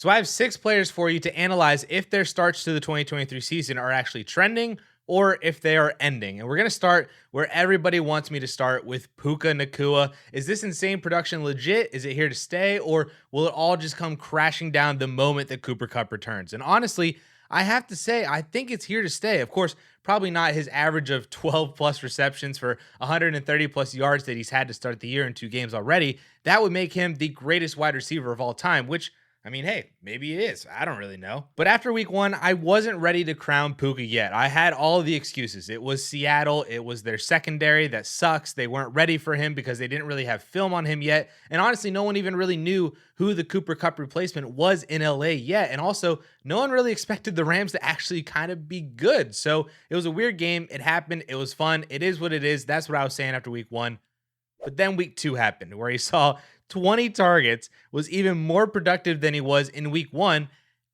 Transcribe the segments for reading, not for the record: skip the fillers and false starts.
So I have 6 players for you to analyze if their starts to the 2023 season are actually trending or if they are ending. And we're going to start where everybody wants me to start, with Puka Nacua. Is this insane production legit? Is it here to stay? Or will it all just come crashing down the moment that Cooper Kupp returns? And honestly, I have to say, I think it's here to stay. Of course, probably not his average of 12 plus receptions for 130 plus yards that he's had to start the year in 2 games already. That would make him the greatest wide receiver of all time, which, I mean, hey, maybe it is. I don't really know. But after week 1, I wasn't ready to crown Puka yet. I had all of the excuses. It was Seattle. It was their secondary that sucks. They weren't ready for him because they didn't really have film on him yet. And honestly, no one even really knew who the Cooper Kupp replacement was in LA yet. And also, no one really expected the Rams to actually kind of be good. So it was a weird game. It happened. It was fun. It is what it is. That's what I was saying after week 1. But then week 2 happened, where he saw 20 targets, was even more productive than he was in week 1,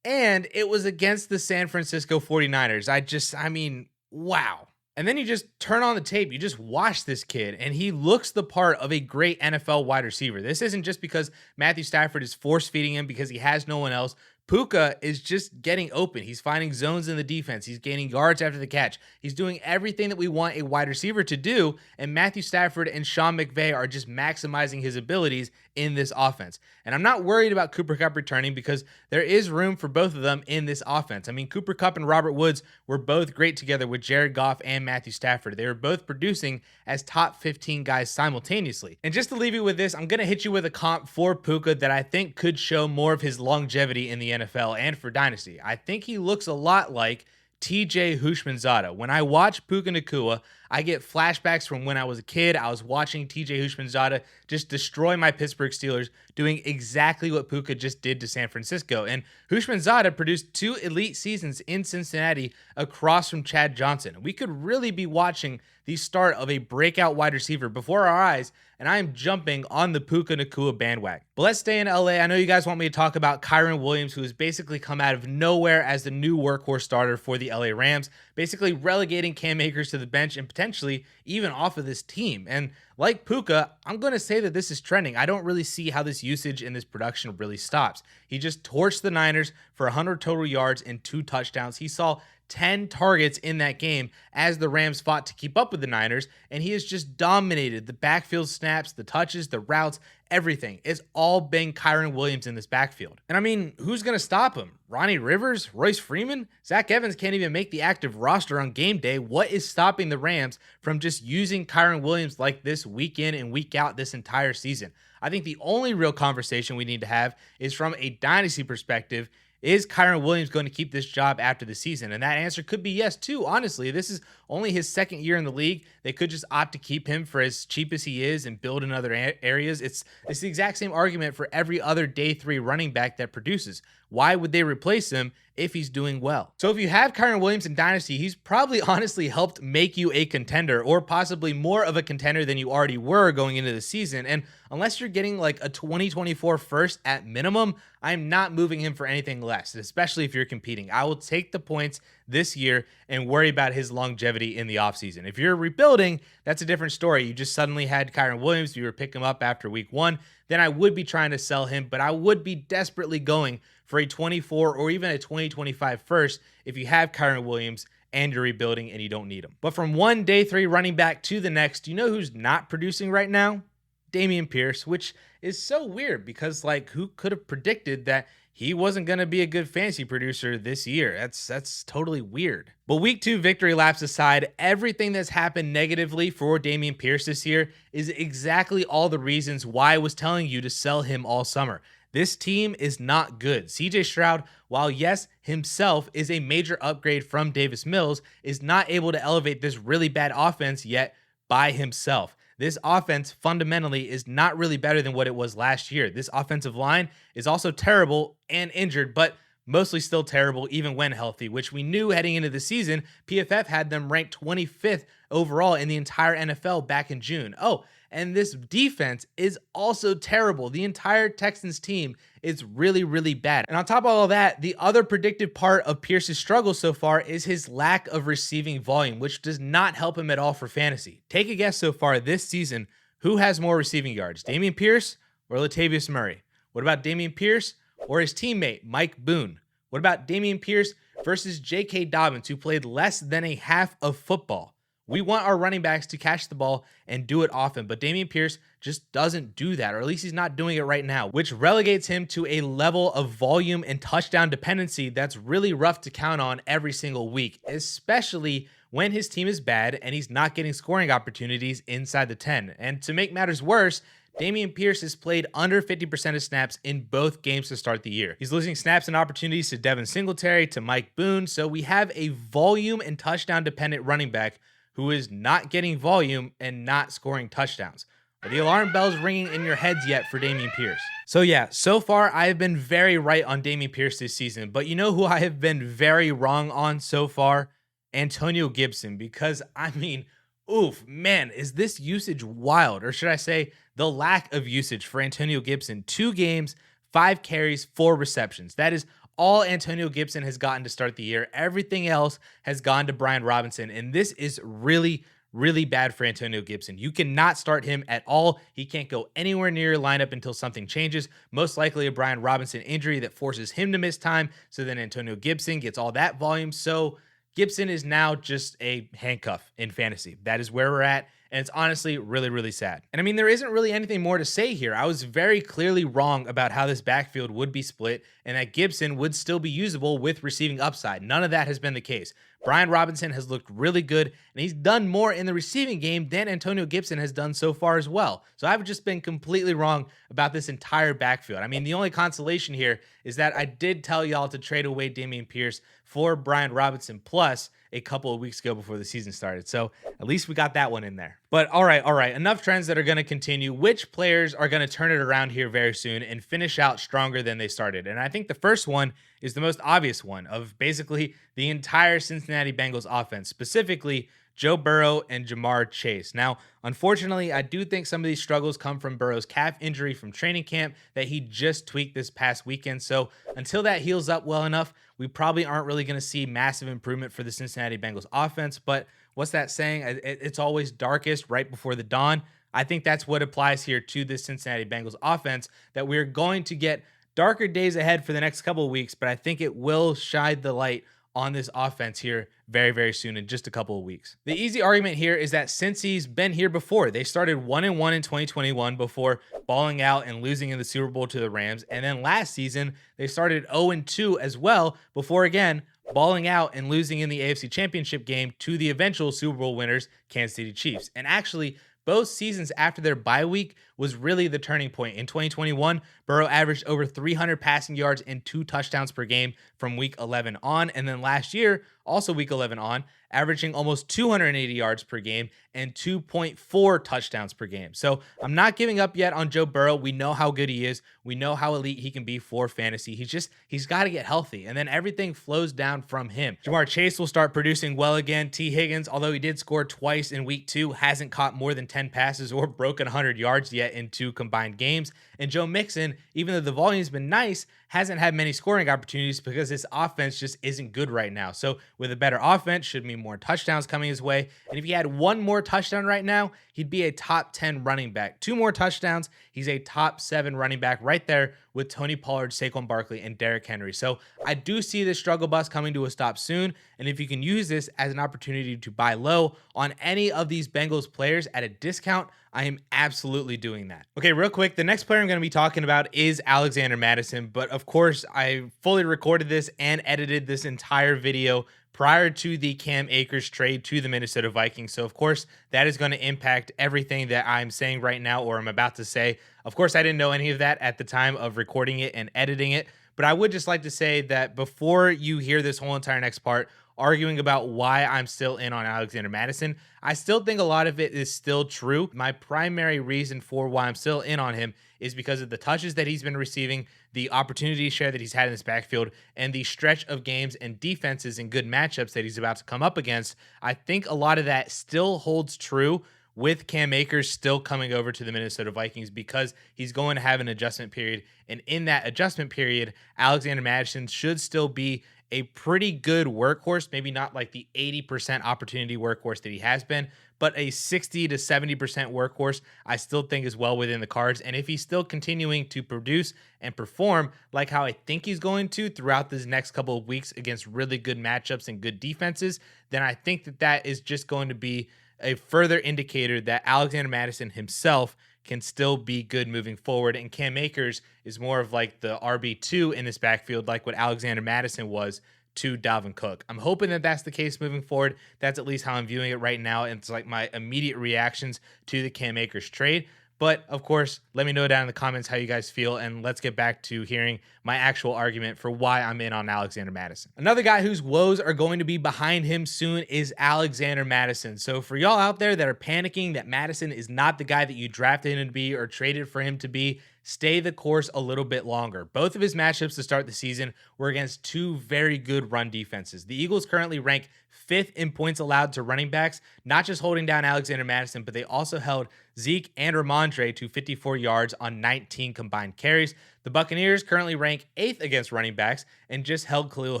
and it was against the San Francisco 49ers. I mean, wow. And then you just turn on the tape, you just watch this kid, and he looks the part of a great NFL wide receiver. This isn't just because Matthew Stafford is force feeding him because he has no one else. Puka is just getting open. He's finding zones in the defense. He's gaining yards after the catch. He's doing everything that we want a wide receiver to do, and Matthew Stafford and Sean McVay are just maximizing his abilities in this offense. And I'm not worried about Cooper Kupp returning because there is room for both of them in this offense. I mean, Cooper Kupp and Robert Woods were both great together with Jared Goff and Matthew Stafford. They were both producing as top 15 guys simultaneously. And just to leave you with this, I'm going to hit you with a comp for Puka that I think could show more of his longevity in the NFL and for Dynasty. I think he looks a lot like TJ Houshmandzadeh. When I watch Puka Nacua, I get flashbacks from when I was a kid. I was watching TJ Houshmandzadeh just destroy my Pittsburgh Steelers, doing exactly what Puka just did to San Francisco. And Houshmandzadeh produced 2 elite seasons in Cincinnati across from Chad Johnson. We could really be watching the start of a breakout wide receiver before our eyes, and I am jumping on the Puka Nacua bandwagon. But let's stay in LA. I know you guys want me to talk about Kyren Williams, who has basically come out of nowhere as the new workhorse starter for the LA Rams, basically relegating Cam Akers to the bench and potentially even off of this team. And like Puka, I'm going to say that this is trending. I don't really see how this usage and this production really stops. He just torched the Niners for 100 total yards and 2 touchdowns. He saw 10 targets in that game as the Rams fought to keep up with the Niners, and he has just dominated the backfield snaps, the touches, the routes, everything. It's all been Kyren Williams in this backfield. And I mean, who's going to stop him? Ronnie Rivers? Royce Freeman? Zach Evans can't even make the active roster on game day. What is stopping the Rams from just using Kyren Williams like this week in and week out this entire season? I think the only real conversation we need to have is from a dynasty perspective. Is Kyren Williams going to keep this job after the season? And that answer could be yes, too. Honestly, this is only his 2nd year in the league. They could just opt to keep him for as cheap as he is and build in other areas. It's the exact same argument for every other day 3 running back that produces. Why would they replace him if he's doing well? So if you have Kyren Williams in Dynasty, he's probably honestly helped make you a contender, or possibly more of a contender than you already were going into the season. And unless you're getting like a 2024 first at minimum, I'm not moving him for anything less, especially if you're competing. I will take the points this year and worry about his longevity in the offseason. If you're rebuilding, that's a different story. You just suddenly had Kyren Williams, you were picking him up after week 1, then I would be trying to sell him, but I would be desperately going for a 24 or even a 2025 first if you have Kyren Williams and you're rebuilding and you don't need him. But from one day 3 running back to the next, you know who's not producing right now? Dameon Pierce, which is so weird because, like, who could have predicted that he wasn't going to be a good fantasy producer this year? That's totally weird. But week 2 victory laps aside, everything that's happened negatively for Dameon Pierce this year is exactly all the reasons why I was telling you to sell him all summer. This team is not good. CJ Stroud, while yes, himself is a major upgrade from Davis Mills, is not able to elevate this really bad offense yet by himself. This offense fundamentally is not really better than what it was last year. This offensive line is also terrible and injured, but mostly still terrible even when healthy, which we knew heading into the season. PFF had them ranked 25th overall in the entire NFL back in June. Oh, and this defense is also terrible. The entire Texans team is really, really bad. And on top of all that, the other predictive part of Pierce's struggle so far is his lack of receiving volume, which does not help him at all for fantasy. Take a guess so far this season, who has more receiving yards, Dameon Pierce or Latavius Murray? What about Dameon Pierce or his teammate, Mike Boone? What about Dameon Pierce versus J.K. Dobbins, who played less than a half of football? We want our running backs to catch the ball and do it often, but Dameon Pierce just doesn't do that, or at least he's not doing it right now, which relegates him to a level of volume and touchdown dependency that's really rough to count on every single week, especially when his team is bad and he's not getting scoring opportunities inside the 10. And to make matters worse, Dameon Pierce has played under 50% of snaps in both games to start the year. He's losing snaps and opportunities to Devin Singletary, to Mike Boone, so we have a volume and touchdown dependent running back who is not getting volume and not scoring touchdowns. Are the alarm bells ringing in your heads yet for Dameon Pierce? So yeah, so far I have been very right on Dameon Pierce this season, but you know who I have been very wrong on so far? Antonio Gibson, because I mean, oof, man, is this usage wild, or should I say the lack of usage for Antonio Gibson? 2 games, 5 carries, 4 receptions. That is all Antonio Gibson has gotten to start the year. Everything else has gone to Brian Robinson, and this is really, really bad for Antonio Gibson. You cannot start him at all. He can't go anywhere near your lineup until something changes, most likely a Brian Robinson injury that forces him to miss time, so then Antonio Gibson gets all that volume. So Gibson is now just a handcuff in fantasy. That is where we're at, and it's honestly really, really sad. And I mean, there isn't really anything more to say here. I was very clearly wrong about how this backfield would be split and that Gibson would still be usable with receiving upside. None of that has been the case. Brian Robinson has looked really good, and he's done more in the receiving game than Antonio Gibson has done so far as well. So I've just been completely wrong about this entire backfield. I mean, the only consolation here is that I did tell y'all to trade away Dameon Pierce for Brian Robinson plus a couple of weeks ago before the season started. So at least we got that one in there. But all right, enough trends that are going to continue. Which players are going to turn it around here very soon and finish out stronger than they started? And I think the first one is the most obvious one of basically the entire Cincinnati Bengals offense, specifically Joe Burrow and Jamar Chase. Now, unfortunately, I do think some of these struggles come from Burrow's calf injury from training camp that he just tweaked this past weekend. So until that heals up well enough, we probably aren't really going to see massive improvement for the Cincinnati Bengals offense. But what's that saying? It's always darkest right before the dawn. I think that's what applies here to the Cincinnati Bengals offense, that we're going to get darker days ahead for the next couple of weeks, but I think it will shine the light on this offense here very, very soon in just a couple of weeks. The easy argument here is that Cincy's been here before. They started 1-1 in 2021 before balling out and losing in the Super Bowl to the Rams. And then last season, they started 0-2 as well before, again, balling out and losing in the AFC Championship game to the eventual Super Bowl winners, Kansas City Chiefs. And actually, both seasons after their bye week was really the turning point. In 2021, Burrow averaged over 300 passing yards and 2 touchdowns per game from week 11 on. And then last year, also week 11 on, averaging almost 280 yards per game and 2.4 touchdowns per game. So I'm not giving up yet on Joe Burrow. We know how good he is. We know how elite he can be for fantasy. He's got to get healthy, and then everything flows down from him. Jamar Chase will start producing well again. T. Higgins, although he did score twice in week 2, hasn't caught more than 10 passes or broken 100 yards yet in 2 combined games. And Joe Mixon, even though the volume's been nice, hasn't had many scoring opportunities because his offense just isn't good right now. So with a better offense, should mean more touchdowns coming his way. And if he had 1 more touchdown right now, he'd be a top 10 running back. 2 more touchdowns, he's a top 7 running back right there with Tony Pollard, Saquon Barkley, and Derrick Henry. So I do see this struggle bus coming to a stop soon. And if you can use this as an opportunity to buy low on any of these Bengals players at a discount, I am absolutely doing that. Okay, real quick, the next player I'm going to be talking about is Alexander Mattison. But of course, I fully recorded this and edited this entire video prior to the Cam Akers trade to the Minnesota Vikings. So of course, that is going to impact everything that I'm saying right now or I'm about to say. Of course, I didn't know any of that at the time of recording it and editing it. But I would just like to say that before you hear this whole entire next part, arguing about why I'm still in on Alexander Mattison, I still think a lot of it is still true. My primary reason for why I'm still in on him is because of the touches that he's been receiving, the opportunity share that he's had in this backfield, and the stretch of games and defenses and good matchups that he's about to come up against. I think a lot of that still holds true with Cam Akers still coming over to the Minnesota Vikings because he's going to have an adjustment period. And in that adjustment period, Alexander Mattison should still be a pretty good workhorse, maybe not like the 80% opportunity workhorse that he has been, but a 60 to 70% workhorse, I still think is well within the cards. And if he's still continuing to produce and perform like how I think he's going to throughout this next couple of weeks against really good matchups and good defenses, then I think that that is just going to be a further indicator that Alexander Mattison himself can still be good moving forward. And Cam Akers is more of like the RB2 in this backfield, like what Alexander Mattison was to Dalvin Cook. I'm hoping that that's the case moving forward. That's at least how I'm viewing it right now. And it's like my immediate reactions to the Cam Akers trade. But of course, let me know down in the comments how you guys feel, and let's get back to hearing my actual argument for why I'm in on Alexander Mattison. Another guy whose woes are going to be behind him soon is Alexander Mattison. So for y'all out there that are panicking that Mattison is not the guy that you drafted him to be or traded for him to be, stay the course a little bit longer. Both of his matchups to start the season were against two very good run defenses. The Eagles currently rank 5th in points allowed to running backs, not just holding down Alexander Mattison, but they also held Zeke and Ramondre to 54 yards on 19 combined carries. The Buccaneers currently rank 8th against running backs and just held Khalil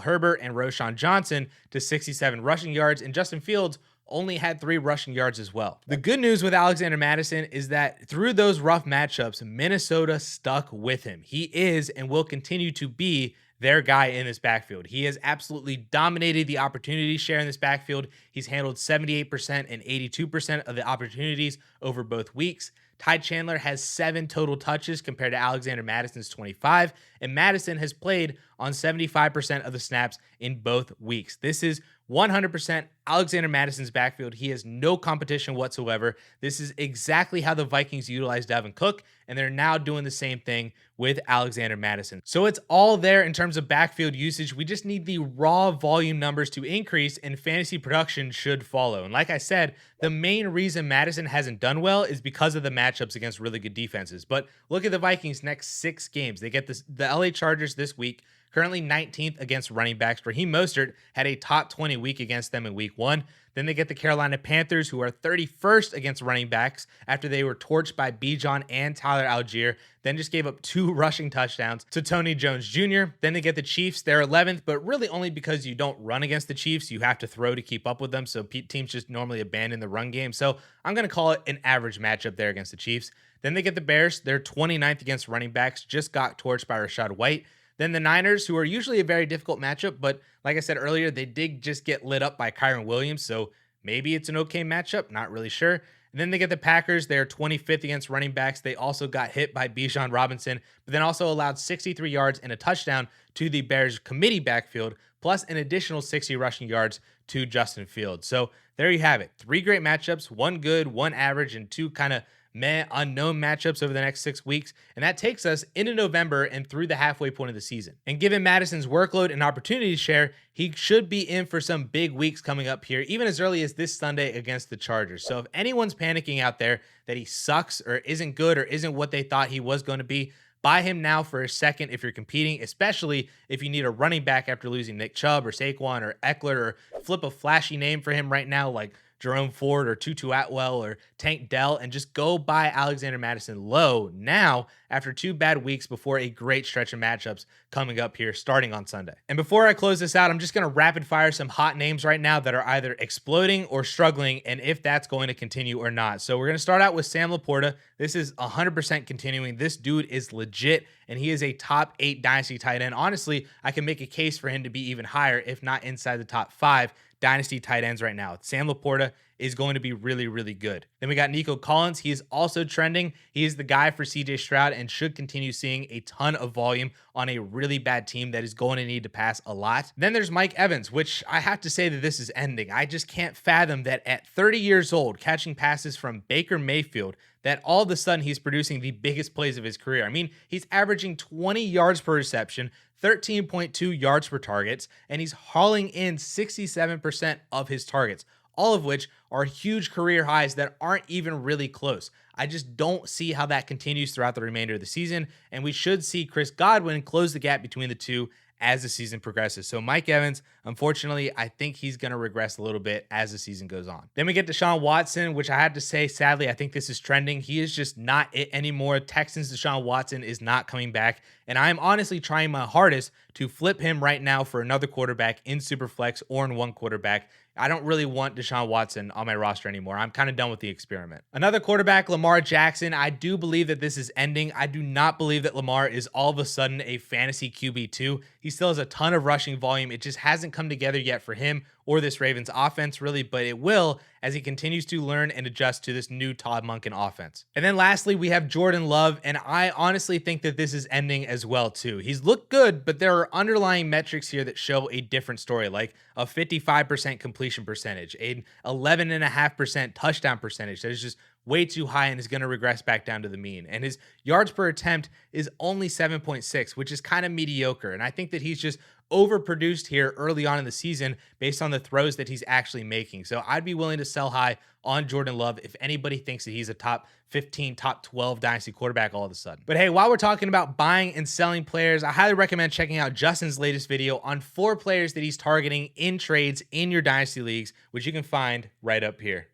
Herbert and Roschon Johnson to 67 rushing yards, and Justin Fields only had 3 rushing yards as well. The good news with Alexander Mattison is that through those rough matchups, Minnesota stuck with him. He is and will continue to be their guy in this backfield. He has absolutely dominated the opportunity share in this backfield. He's handled 78% and 82% of the opportunities over both weeks. Ty Chandler has 7 total touches compared to Alexander Mattison's 25, and Mattison has played on 75% of the snaps in both weeks. This is 100% Alexander Mattison's backfield. He has no competition whatsoever. This is exactly how the Vikings utilized Dalvin Cook, and they're now doing the same thing with Alexander Mattison. So it's all there in terms of backfield usage. We just need the raw volume numbers to increase, and fantasy production should follow. And like I said, the main reason Mattison hasn't done well is because of the matchups against really good defenses. But look at the Vikings' next 6 games. They get the LA Chargers this week, currently 19th against running backs. Raheem Mostert had a top 20 week against them in week 1. Then they get the Carolina Panthers, who are 31st against running backs after they were torched by Bijan and Tyler Algier, then just gave up 2 rushing touchdowns to Tony Jones Jr. Then they get the Chiefs. They're 11th, but really only because you don't run against the Chiefs. You have to throw to keep up with them, so teams just normally abandon the run game. So I'm going to call it an average matchup there against the Chiefs. Then they get the Bears. They're 29th against running backs, just got torched by Rashad White. Then the Niners, who are usually a very difficult matchup, but like I said earlier, they did just get lit up by Kyren Williams, so maybe it's an okay matchup, not really sure. And then they get the Packers. They're 25th against running backs. They also got hit by Bijan Robinson, but then also allowed 63 yards and a touchdown to the Bears committee backfield, plus an additional 60 rushing yards to Justin Fields. So there you have it. 3 great matchups, 1 good, 1 average, and 2 kind of unknown matchups over the next 6 weeks, and that takes us into November and through the halfway point of the season. And given Mattison's workload and opportunity share, he should be in for some big weeks coming up here, even as early as this Sunday against the Chargers. So if anyone's panicking out there that he sucks or isn't good or isn't what they thought he was going to be, buy him now for a second if you're competing, especially if you need a running back after losing Nick Chubb or Saquon or Eckler, or flip a flashy name for him right now like Jerome Ford or Tutu Atwell or Tank Dell, and just go buy Alexander Mattison low now after 2 bad weeks before a great stretch of matchups coming up here starting on Sunday. And before I close this out, I'm just going to rapid fire some hot names right now that are either exploding or struggling, and if that's going to continue or not. So we're going to start out with Sam Laporta. This is 100% continuing. This dude is legit, and he is a top 8 Dynasty tight end. Honestly, I can make a case for him to be even higher, if not inside the top 5 Dynasty tight ends right now. Sam Laporta is going to be really, really good. Then we got Nico Collins. He is also trending. He is the guy for CJ Stroud and should continue seeing a ton of volume on a really bad team that is going to need to pass a lot. Then there's Mike Evans, which I have to say that this is ending. I just can't fathom that at 30 years old, catching passes from Baker Mayfield, that all of a sudden he's producing the biggest plays of his career. I mean, he's averaging 20 yards per reception, 13.2 yards per targets, and he's hauling in 67% of his targets, all of which are huge career highs that aren't even really close. I just don't see how that continues throughout the remainder of the season, and we should see Chris Godwin close the gap between the two as the season progresses. So Mike Evans, unfortunately, I think he's going to regress a little bit as the season goes on. Then we get Deshaun Watson, which I have to say, sadly, I think this is trending. He is just not it anymore. Texans Deshaun Watson is not coming back And I'm honestly trying my hardest to flip him right now for another quarterback in Superflex or in one quarterback. I don't really want Deshaun Watson on my roster anymore. I'm kind of done with the experiment. Another quarterback, Lamar Jackson. I do believe that this is ending. I do not believe that Lamar is all of a sudden a fantasy QB2. He still has a ton of rushing volume. It just hasn't come together yet for him or this Ravens offense, really, but it will as he continues to learn and adjust to this new Todd Monken offense. And then lastly, we have Jordan Love, and I honestly think that this is ending as well, too. He's looked good, but there are underlying metrics here that show a different story, like a 55% completion percentage, an 11.5% touchdown percentage that is just way too high and is going to regress back down to the mean. And his yards per attempt is only 7.6, which is kind of mediocre. And I think that he's just overproduced here early on in the season based on the throws that he's actually making. So I'd be willing to sell high on Jordan Love if anybody thinks that he's a top 15, top 12 dynasty quarterback all of a sudden. But hey, while we're talking about buying and selling players, I highly recommend checking out Justin's latest video on 4 players that he's targeting in trades in your dynasty leagues, which you can find right up here.